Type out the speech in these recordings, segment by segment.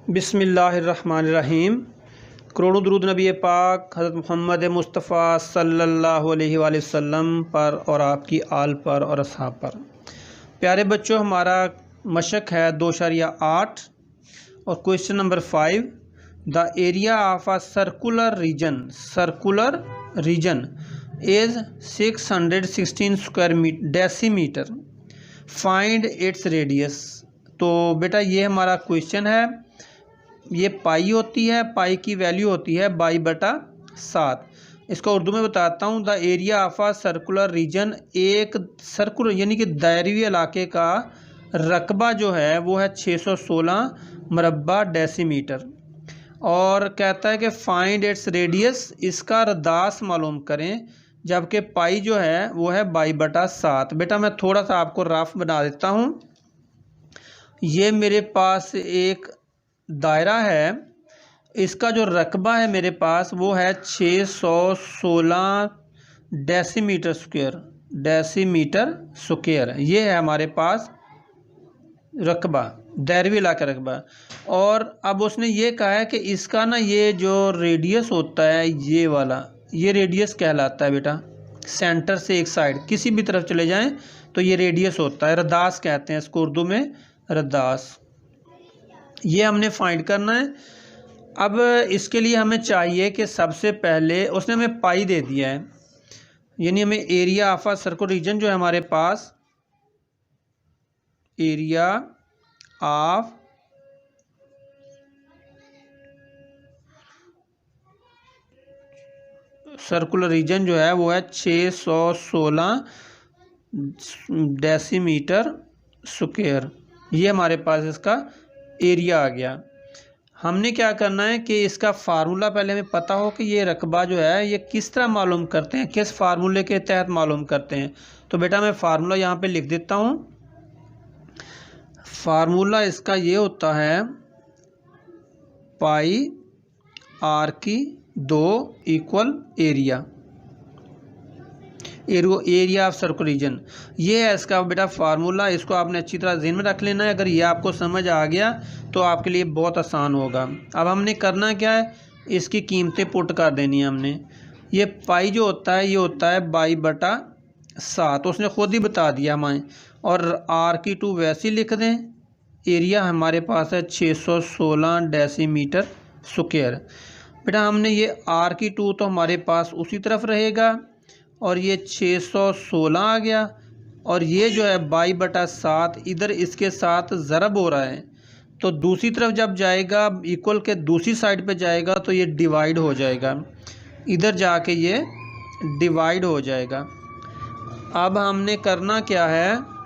बिस्मिल्लाहिर्रहमानिर्रहीम। करोड़ों दुरूद नबी पाक हज़रत मोहम्मद मुस्तफ़ा सल्लल्लाहु अलैहि वसल्लम पर और आपकी आल पर और असहाब पर। प्यारे बच्चों, हमारा मशक है 2.8 और question number 5। The area of a circular region is 616 square decimetre. Find its radius. तो बेटा ये हमारा क्वेश्चन है। ये पाई होती है, पाई की वैल्यू होती है 22/7। इसको उर्दू में बताता हूँ। The area of a circular region, एक सर्कुलर यानी कि दायरवी इलाके का रकबा जो है वो है 616 मरबा डेसीमीटर। और कहता है कि फाइंड इट्स रेडियस, इसका रदास मालूम करें, जबकि पाई जो है वो है 22/7। बेटा मैं थोड़ा सा आपको रफ बना देता हूँ। ये मेरे पास एक दायरा है, इसका जो रकबा है मेरे पास वो है 616 डेसीमीटर स्क्वायर। ये है हमारे पास रकबा, दायरवी इलाका रकबा। और अब उसने ये कहा है कि इसका ना ये जो रेडियस होता है, ये वाला, ये रेडियस कहलाता है बेटा। सेंटर से एक साइड किसी भी तरफ चले जाएं तो ये रेडियस होता है, रदास कहते हैं इसको उर्दू में, रदास। ये हमने फाइंड करना है। अब इसके लिए हमें चाहिए कि सबसे पहले उसने हमें पाई दे दिया है, यानी हमें area of a circular region जो है हमारे पास, एरिया ऑफ सर्कुलर रीजन जो है वो है 616 डेसीमीटर स्क्वायर। ये हमारे पास इसका एरिया आ गया। हमने क्या करना है कि इसका फार्मूला पहले हमें पता हो कि ये रकबा जो है ये किस तरह मालूम करते हैं, किस फार्मूले के तहत मालूम करते हैं। तो बेटा मैं फार्मूला यहाँ पे लिख देता हूँ। फार्मूला इसका ये होता है, पाई r² equal area of circular region. ये है इसका बेटा फार्मूला। इसको आपने अच्छी तरह ज़हन में रख लेना है। अगर ये आपको समझ आ गया तो आपके लिए बहुत आसान होगा। अब हमने करना क्या है, इसकी कीमतें पुट कर देनी है हमने। ये पाई जो होता है ये होता है 22/7, उसने ख़ुद ही बता दिया हमें। और r² वैसे ही लिख दें। एरिया हमारे पास है 616 डेसीमीटर स्क्वायर। बेटा हमने ये r² तो हमारे पास उसी तरफ रहेगा और ये 616 आ गया। और ये जो है 22/7 इधर इसके साथ ज़रब हो रहा है, तो दूसरी तरफ जब जाएगा, इक्वल के दूसरी साइड पे जाएगा तो ये डिवाइड हो जाएगा, इधर जाके ये डिवाइड हो जाएगा। अब हमने करना क्या है,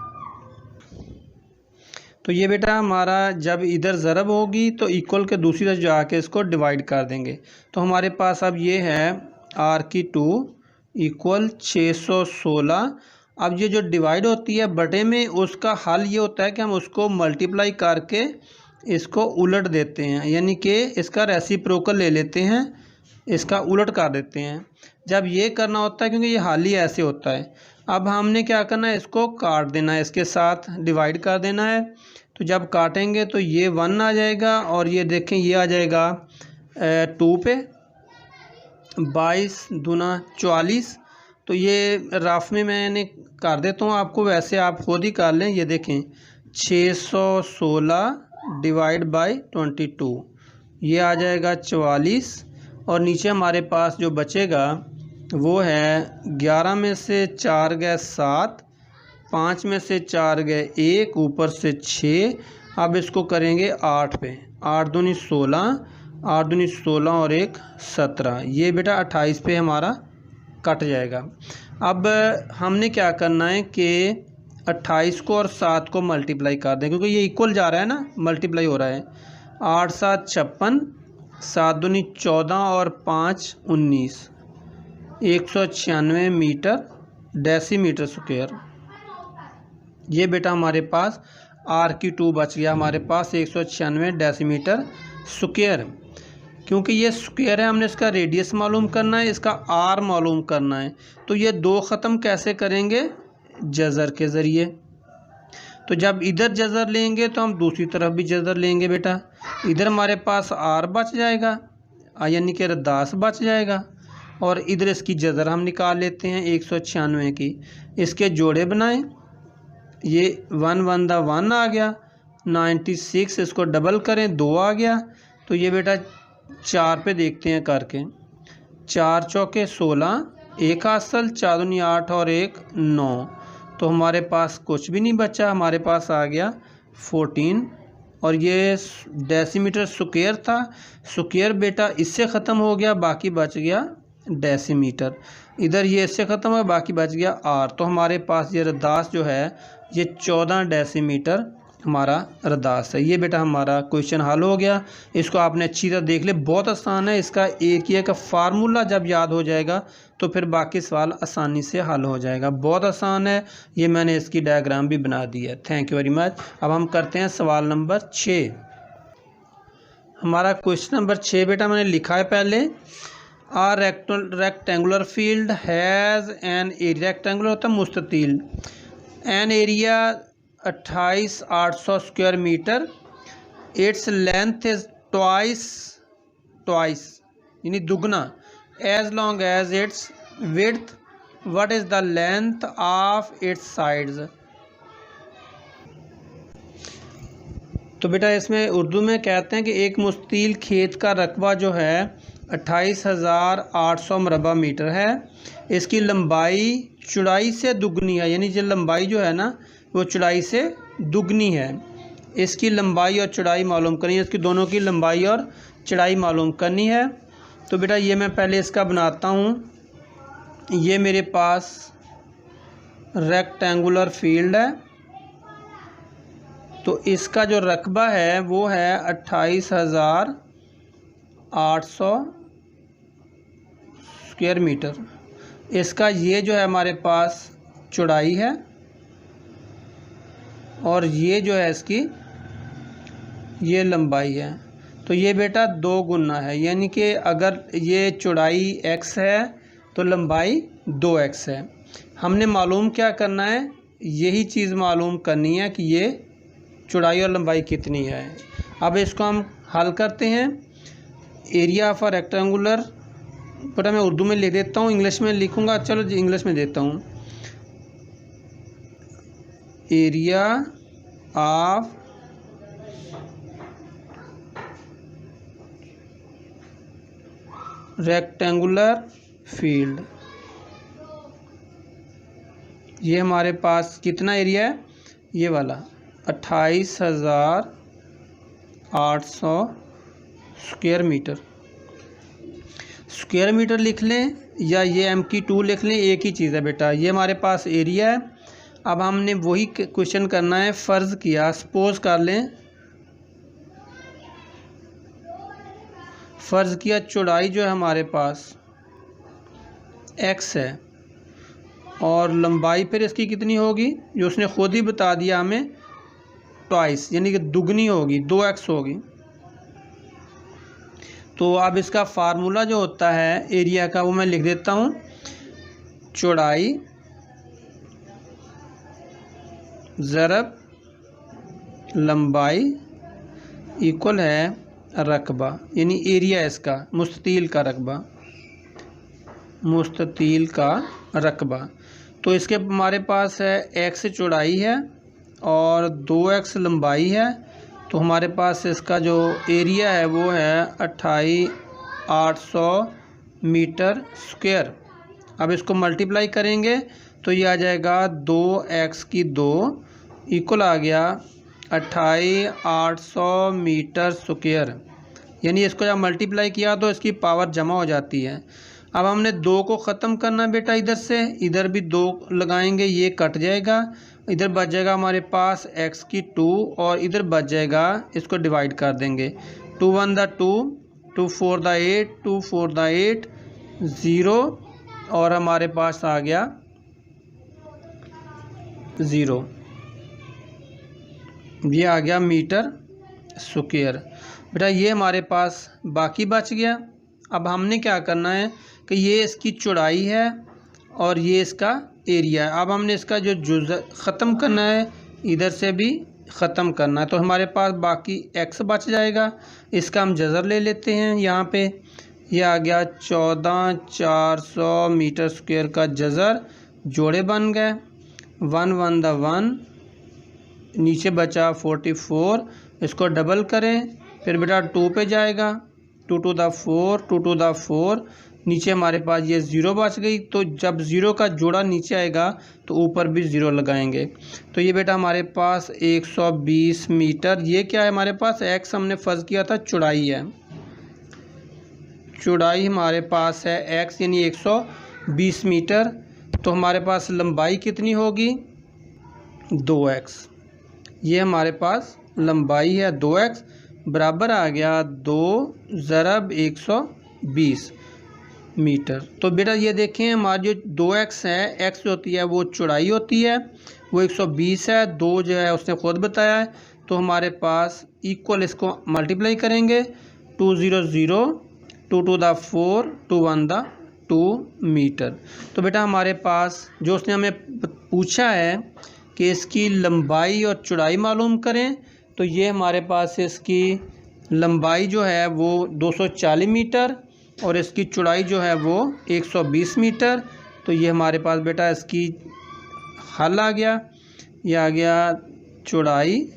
तो ये बेटा हमारा जब इधर ज़रब होगी तो इक्वल के दूसरी तरफ जाके इसको डिवाइड कर देंगे। तो हमारे पास अब ये है r² इक्वल 616। अब ये जो डिवाइड होती है बटे में, उसका हल ये होता है कि हम उसको मल्टीप्लाई करके इसको उलट देते हैं, यानी कि इसका रेसिप्रोकल ले लेते हैं, इसका उलट कर देते हैं। जब ये करना होता है, क्योंकि ये हल ही ऐसे होता है। अब हमने क्या करना है, इसको काट देना है, इसके साथ डिवाइड कर देना है। तो जब काटेंगे तो ये 1 आ जाएगा और ये देखें ये आ जाएगा 2 पे, 22 दूना 44। तो ये रफ में मैंने कर देता हूँ आपको, वैसे आप खुद ही कर लें। ये देखें 616 डिवाइड बाई 22, ये आ जाएगा 44। और नीचे हमारे पास जो बचेगा वो है 11 में से 4 गए 7, 5 में से 4 गए 1, ऊपर से 6। अब इसको करेंगे 8 पे, 8 दूनी 16, 8 दूनी 16 और 1 17। ये बेटा 28 पे हमारा कट जाएगा। अब हमने क्या करना है कि 28 को और 7 को मल्टीप्लाई कर दें, क्योंकि ये इक्वल जा रहा है ना, मल्टीप्लाई हो रहा है। 8 7 56, 7 दूनी 14 और 5 19, 196 मीटर डेसीमीटर स्क्वायर। ये बेटा हमारे पास r² बच गया, हमारे पास 196 डेसीमीटर स्क्वायर। क्योंकि ये स्क्वायर है, हमने इसका रेडियस मालूम करना है, इसका r मालूम करना है। तो ये दो ख़त्म कैसे करेंगे, जज़र के ज़रिए। तो जब इधर जज़र लेंगे तो हम दूसरी तरफ भी जज़र लेंगे बेटा। इधर हमारे पास आर बच जाएगा, यानी कि रद्दास बच जाएगा, और इधर इसकी जज़र हम निकाल लेते हैं 196 की। इसके जोड़े बनाएं, ये 1 1 दा 1 आ गया, 96 इसको डबल करें 2 आ गया। तो ये बेटा 4 पे देखते हैं करके, 4 चौके 16, एक हासिल, 4 दूनी 8 और 1 9। तो हमारे पास कुछ भी नहीं बचा, हमारे पास आ गया 14। और ये डेसीमीटर स्क्वायर था, स्क्वायर बेटा इससे ख़त्म हो गया, बाकी बच गया डेसीमीटर। इधर ये इससे ख़त्म हुआ, बाकी बच गया आर। तो हमारे पास ये रद्दास जो है ये 14 डेसीमीटर हमारा रद्दास है। ये बेटा हमारा क्वेश्चन हल हो गया। इसको आपने अच्छी तरह देख ले, बहुत आसान है। इसका एक ही का फार्मूला जब याद हो जाएगा तो फिर बाकी सवाल आसानी से हल हो जाएगा, बहुत आसान है। ये मैंने इसकी डायग्राम भी बना दी है। Thank you very much. अब हम करते हैं सवाल नंबर 6। हमारा क्वेश्चन नंबर 6 बेटा मैंने लिखा है पहले, a rectangular field has an area, rectangular होता है मुस्ततील, an area 28,800 square metre, its length is twice यानी दुगना, as long as its width, what is the length of its sides. तो बेटा इसमें उर्दू में कहते हैं कि एक मुस्ततील खेत का रकबा जो है 28,800 मरबा मीटर है। इसकी लंबाई चौड़ाई से दुगनी है, यानी जो लंबाई जो है ना वो चौड़ाई से दुगनी है। इसकी लंबाई और चौड़ाई मालूम करनी है, इसकी दोनों की लंबाई और चौड़ाई मालूम करनी है। तो बेटा ये मैं पहले इसका बनाता हूँ। ये मेरे पास रेक्टेंगुलर फील्ड है, तो इसका जो रकबा है वो है 28,800 स्क्वायर मीटर। इसका ये जो है हमारे पास चौड़ाई है, और ये जो है इसकी ये लंबाई है। तो ये बेटा 2 गुना है, यानी कि अगर ये चौड़ाई x है तो लंबाई 2x है। हमने मालूम क्या करना है, यही चीज़ मालूम करनी है कि ये चौड़ाई और लंबाई कितनी है। अब इसको हम हल करते हैं। एरिया ऑफ अ रेक्टेंगुलर, बेटा मैं उर्दू में लिख देता हूँ, इंग्लिश में लिखूँगा, चलो इंग्लिश में देता हूँ। एरिया ऑफ रेक्टेंगुलर फील्ड, ये हमारे पास कितना एरिया है, ये वाला 28,800 स्क्वायर मीटर। स्क्वायर मीटर लिख लें या ये MQ2 लिख लें, एक ही चीज़ है बेटा। ये हमारे पास एरिया है। अब हमने वही क्वेश्चन करना है। फ़र्ज़ किया, सपोज कर लें, फ़र्ज़ किया चौड़ाई जो है हमारे पास x है और लंबाई फिर इसकी कितनी होगी, जो उसने खुद ही बता दिया हमें, ट्वाइस यानी कि दुगनी होगी, 2x होगी। तो अब इसका फार्मूला जो होता है एरिया का वो मैं लिख देता हूँ। चौड़ाई ज़रब लंबाई इक्वल है रकबा, यानी एरिया इसका मुस्ततील का रकबा, मुस्ततील का रकबा। तो इसके हमारे पास है x चौड़ाई है और 2x लंबाई है। तो हमारे पास इसका जो एरिया है वो है 28,800 मीटर स्क्वायर। अब इसको मल्टीप्लाई करेंगे तो ये आ जाएगा 2x की 2 इक्वल आ गया 28,800 मीटर स्क्वायर। यानी इसको जब मल्टीप्लाई किया तो इसकी पावर जमा हो जाती है। अब हमने 2 को ख़त्म करना बेटा, इधर से इधर भी 2 लगाएंगे, ये कट जाएगा, इधर बच जाएगा हमारे पास x की 2 और इधर बच जाएगा, इसको डिवाइड कर देंगे, 2 1 दा 2, 2 4 दा 8, 2 4 दा 8, 0 और हमारे पास आ गया 0। ये आ गया मीटर स्क्वायर। बेटा ये हमारे पास बाकी बच गया। अब हमने क्या करना है कि ये इसकी चौड़ाई है और ये इसका एरिया है। अब हमने इसका जो जुज़ ख़त्म करना है, इधर से भी ख़त्म करना है। तो हमारे पास बाकी x बच जाएगा, इसका हम जज़र ले लेते हैं। यहाँ पे ये आ गया 14,400 मीटर स्क्वायर का जज़र, जोड़े बन गए, 1 1 द 1, नीचे बचा 44, इसको डबल करें, फिर बेटा 2 पे जाएगा, 2 2 द 4, 2 2 द 4, नीचे हमारे पास ये 0 बच गई। तो जब 0 का जोड़ा नीचे आएगा तो ऊपर भी 0 लगाएंगे। तो ये बेटा हमारे पास 120 मीटर, ये क्या है हमारे पास x हमने फर्ज किया था चौड़ाई है, चौड़ाई हमारे पास है x यानी 120 मीटर। तो हमारे पास लंबाई कितनी होगी 2x, ये हमारे पास लंबाई है 2x, बराबर आ गया 2 ज़रब 120 मीटर। तो बेटा ये देखें हमारी जो 2x है, x होती है वो चौड़ाई होती है, वो 120 है, 2 जो है उसने ख़ुद बताया है। तो हमारे पास इक्वल इसको मल्टीप्लाई करेंगे, 2 0 0, 2 2 द 4, 2 1 द 2 मीटर। तो बेटा हमारे पास जो उसने हमें पूछा है कि इसकी लंबाई और चौड़ाई मालूम करें, तो ये हमारे पास इसकी लंबाई जो है वो 240 मीटर और इसकी चौड़ाई जो है वो 120 मीटर। तो ये हमारे पास बेटा इसकी हल आ गया, ये आ गया चौड़ाई,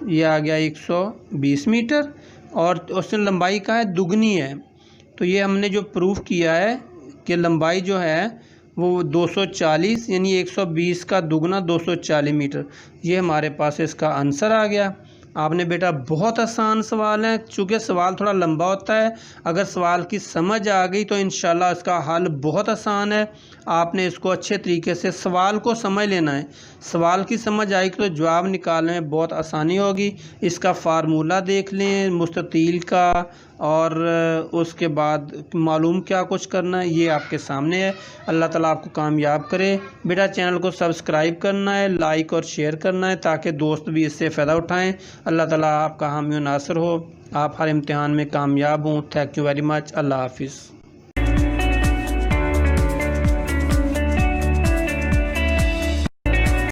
ये आ गया 120 मीटर और उसने लंबाई का है दुगनी है। तो ये हमने जो प्रूफ किया है कि लंबाई जो है वो 240 यानी 120 का दुगना 240 मीटर, ये हमारे पास इसका आंसर आ गया। आपने बेटा बहुत आसान सवाल है, चूँकि सवाल थोड़ा लंबा होता है, अगर सवाल की समझ आ गई तो इंशाल्लाह इसका हल बहुत आसान है। आपने इसको अच्छे तरीके से सवाल को समझ लेना है, सवाल की समझ आएगी तो जवाब निकालने में बहुत आसानी होगी। इसका फार्मूला देख लें मुस्ततील का और उसके बाद मालूम क्या कुछ करना है ये आपके सामने है। अल्लाह ताला आपको कामयाब करे। बेटा चैनल को सब्सक्राइब करना है, लाइक और शेयर करना है ताकि दोस्त भी इससे फ़ायदा उठाएं। अल्लाह ताला आपका हामी व नासर हो, आप हर इम्तिहान में कामयाब हों। Thank you very much. अल्लाह हाफिज़।